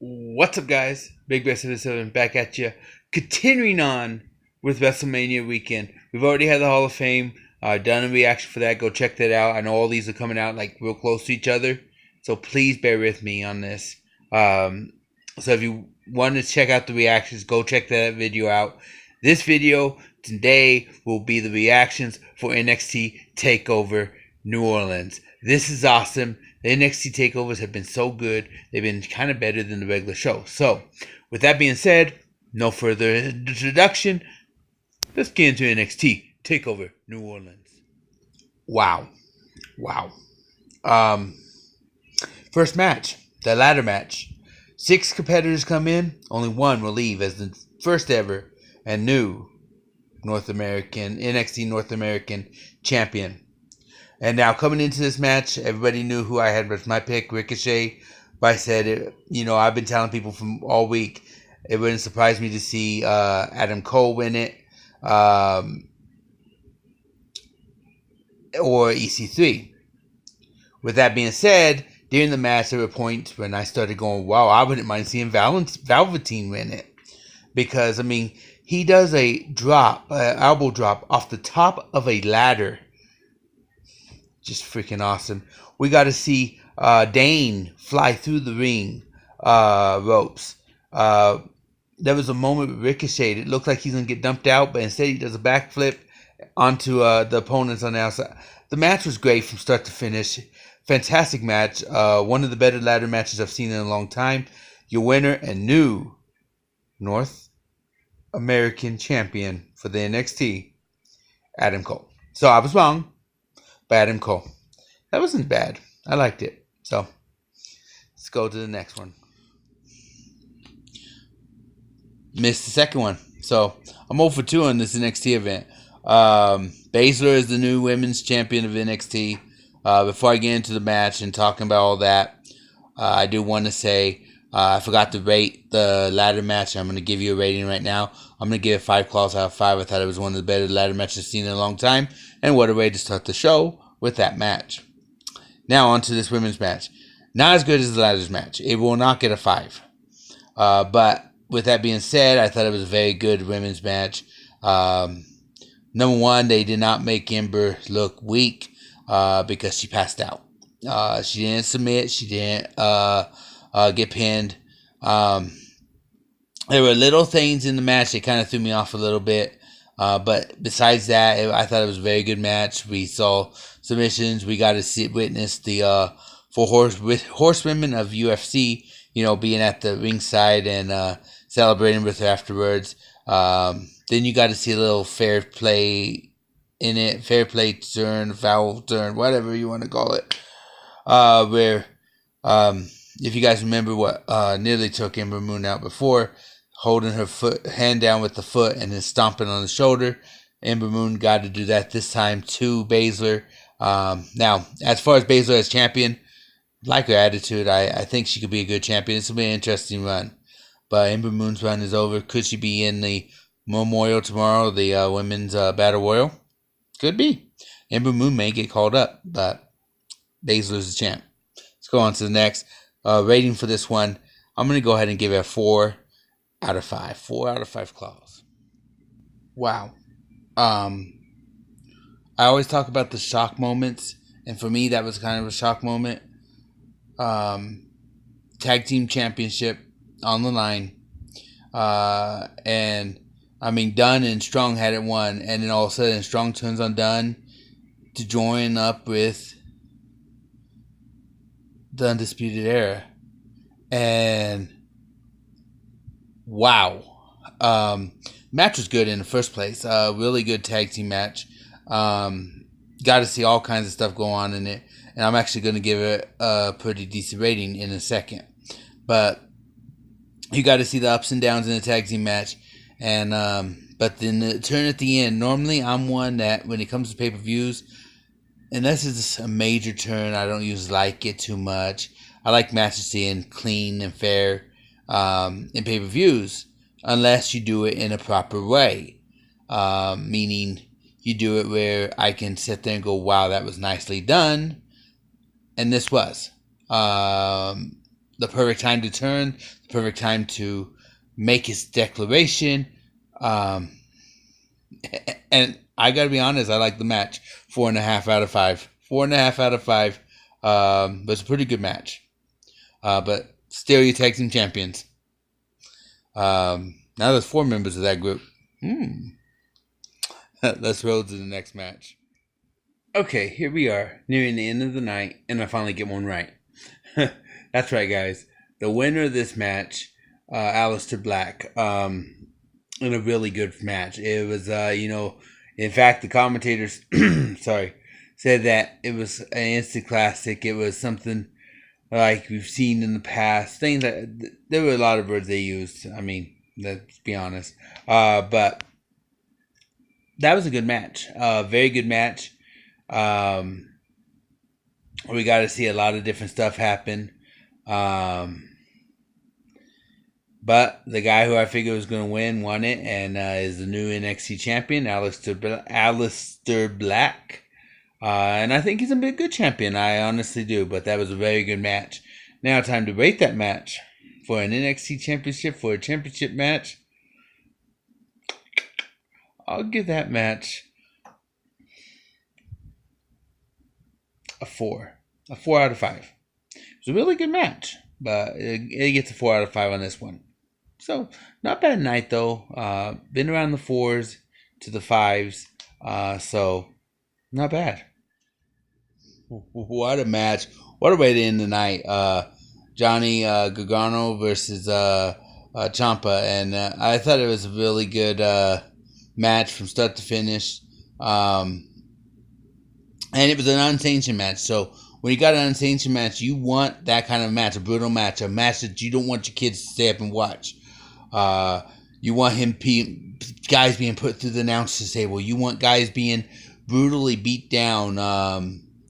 What's up, guys? Big Best of the 7 back at you. Continuing on with WrestleMania weekend. We've already had the Hall of Fame. Done a reaction for that. Go check that out. I know all these are coming out like real close to each other. So please bear with me on this. So if you want to check out the reactions, go check that video out. This video today will be the reactions for NXT Takeover New Orleans. This is awesome. The NXT takeovers have been so good. They've been kind of better than the regular show. So, with that being said, no further introduction. Let's get into NXT Takeover New Orleans. Wow. Um, First match, the ladder match. 6 competitors come in, only one will leave as the first ever and new NXT North American champion. And now coming into this match, everybody knew who I had as my pick, Ricochet. But I said, I've been telling people from all week, it wouldn't surprise me to see Adam Cole win it, or EC3. With that being said, during the match, there were points when I started going, wow, I wouldn't mind seeing Velveteen win it. Because, he does a elbow drop off the top of a ladder. Just freaking awesome. We got to see Dane fly through the ring ropes. There was a moment with Ricochet. It looked like he's going to get dumped out, but instead he does a backflip onto the opponents on the outside. The match was great from start to finish. Fantastic match. One of the better ladder matches I've seen in a long time. Your winner and new North American champion for the NXT, Adam Cole. So I was wrong. Adam Cole. That wasn't bad. I liked it. So, let's go to the next one. Missed the second one. So, I'm 0 for 2 on this NXT event. Baszler is the new women's champion of NXT. Before I get into the match and talking about all that, I do want to say I forgot to rate the ladder match. I'm going to give you a rating right now. I'm going to give it 5 claws out of 5. I thought it was one of the better ladder matches I've seen in a long time. And what a way to start the show with that match. Now on to this women's match. Not as good as the ladders match. It will not get a 5. But with that being said, I thought it was a very good women's match. Number one, they did not make Ember look weak because she passed out. She didn't submit. She didn't get pinned. There were little things in the match that kind of threw me off a little bit. But besides that, I thought it was a very good match. We saw submissions. We got to witness the 4 horsewomen of UFC, being at the ringside and celebrating with her afterwards. Then you got to see a little fair play in it. Fair play turn, foul turn, whatever you want to call it. Where, if you guys remember what nearly took Ember Moon out before, holding her hand down with the foot and then stomping on the shoulder. Ember Moon got to do that this time to Baszler. Now, as far as Baszler as champion, like her attitude, I think she could be a good champion. This will be an interesting run. But Ember Moon's run is over. Could she be in the Memorial tomorrow, the Women's Battle Royal? Could be. Ember Moon may get called up, but Baszler's the champ. Let's go on to the next. Rating for this one, I'm going to go ahead and give it a 4 out of 5. 4 out of 5 claws. Wow. I always talk about the shock moments, and for me that was kind of a shock moment. Tag team championship on the line. And Dunn and Strong had it won, and then all of a sudden Strong turns on Dunn to join up with the Undisputed Era. And wow. Match was good in the first place. Really good tag team match. Got to see all kinds of stuff go on in it. And I'm actually going to give it a pretty decent rating in a second. But you got to see the ups and downs in the tag team match. And but then the turn at the end. Normally I'm one that when it comes to pay-per-views, unless it's a major turn, I don't usually like it too much. I like matches staying clean and fair in pay-per-views, unless you do it in a proper way. Meaning you do it where I can sit there and go, wow, that was nicely done. And this was. the perfect time to turn, the perfect time to make his declaration. Um, and I gotta be honest, I like the match. 4.5 out of 5. 4.5 out of 5. But it's a pretty good match. But still, you tag team champions. Now there's 4 members of that group. Let's roll to the next match. Okay, here we are, nearing the end of the night, and I finally get one right. That's right, guys. The winner of this match, Aleister Black, in a really good match. It was, in fact, the commentators, said that it was an instant classic. It was something like we've seen in the past. Things that there were a lot of words they used. I mean, let's be honest. But that was a good match. Very good match. We got to see a lot of different stuff happen. But the guy who I figured was going to won it, and is the new NXT champion, Aleister Black. And I think he's a good champion. I honestly do. But that was a very good match. Now time to rate that match for an NXT championship, for a championship match. I'll give that match a 4. A 4 out of 5. It was a really good match. But it gets a 4 out of 5 on this one. So, not bad night though. Been around the 4s to the 5s. So, not bad. What a match. What a way to end the night. Johnny Gargano versus Ciampa. And I thought it was a really good match from start to finish. And it was an unsanctioned match. So, when you got an unsanctioned match, you want that kind of match, a brutal match, a match that you don't want your kids to stay up and watch. You want guys being put through the announcer's table. You want guys being brutally beat down,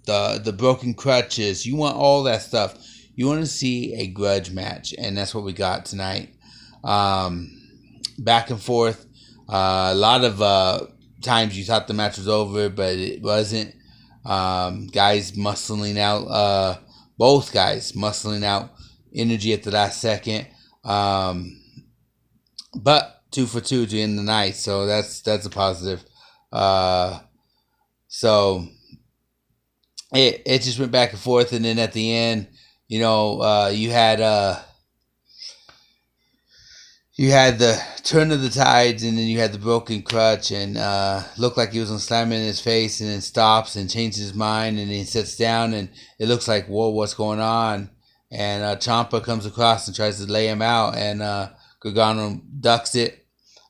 the broken crutches. You want all that stuff. You want to see a grudge match, and that's what we got tonight. Back and forth. A lot of times you thought the match was over, but it wasn't. Guys muscling out, both guys muscling out energy at the last second. But 2 for 2 to end the night, so that's a positive. So it just went back and forth, and then at the end, you had the turn of the tides, and then you had the broken crutch, and looked like he was going to slam it in his face, and then stops and changes his mind, and he sits down, and it looks like, whoa, what's going on? And Ciampa comes across and tries to lay him out, and Gargano ducks it,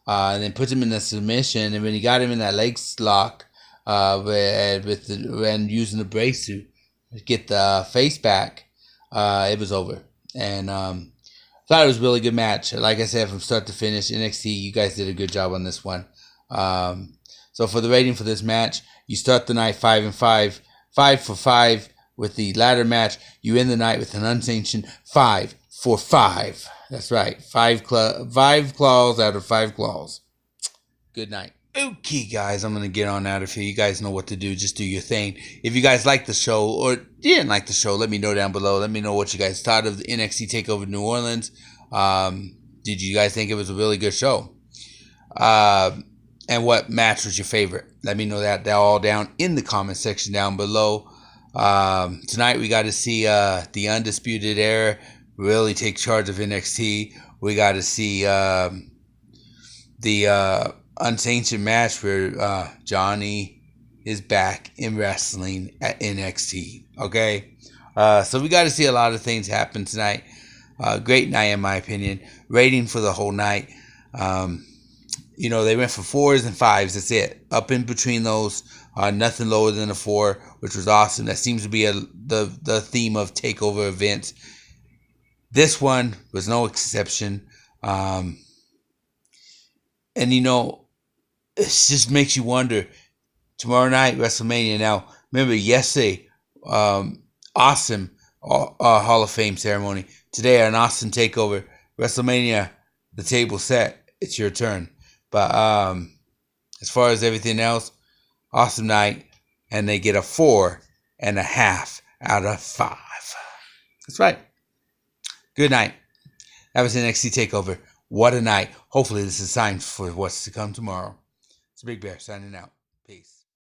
and then puts him in the submission, and when he got him in that leg lock, and using the brace to get the face back, it was over. And thought it was a really good match. Like I said, from start to finish, NXT, you guys did a good job on this one. So for the rating for this match, you start the night 5 and 5, 5 for 5 with the ladder match. You end the night with an unsanctioned 5 for 5. That's right, 5 claws out of 5 claws. Good night. Okay, guys, I'm going to get on out of here. You guys know what to do. Just do your thing. If you guys like the show or didn't like the show, let me know down below. Let me know what you guys thought of the NXT Takeover New Orleans. Did you guys think it was a really good show? And what match was your favorite? Let me know that all down in the comment section down below. Tonight, we got to see the Undisputed Era really take charge of NXT. We got to see the unsanctioned match where Johnny is back in wrestling at NXT. Okay, so we got to see a lot of things happen tonight. Great night in my opinion. Rating for the whole night. They went for 4s and 5s. That's it. Up in between those, nothing lower than a 4, which was awesome. That seems to be the theme of takeover events. This one was no exception. And it just makes you wonder. Tomorrow night, WrestleMania. Now, remember yesterday, awesome Hall of Fame ceremony. Today, an awesome takeover. WrestleMania, the table set. It's your turn. But as far as everything else, awesome night. And they get a 4.5 out of 5. That's right. Good night. That was NXT Takeover. What a night. Hopefully this is a sign for what's to come tomorrow. It's Big Bear signing out. Peace.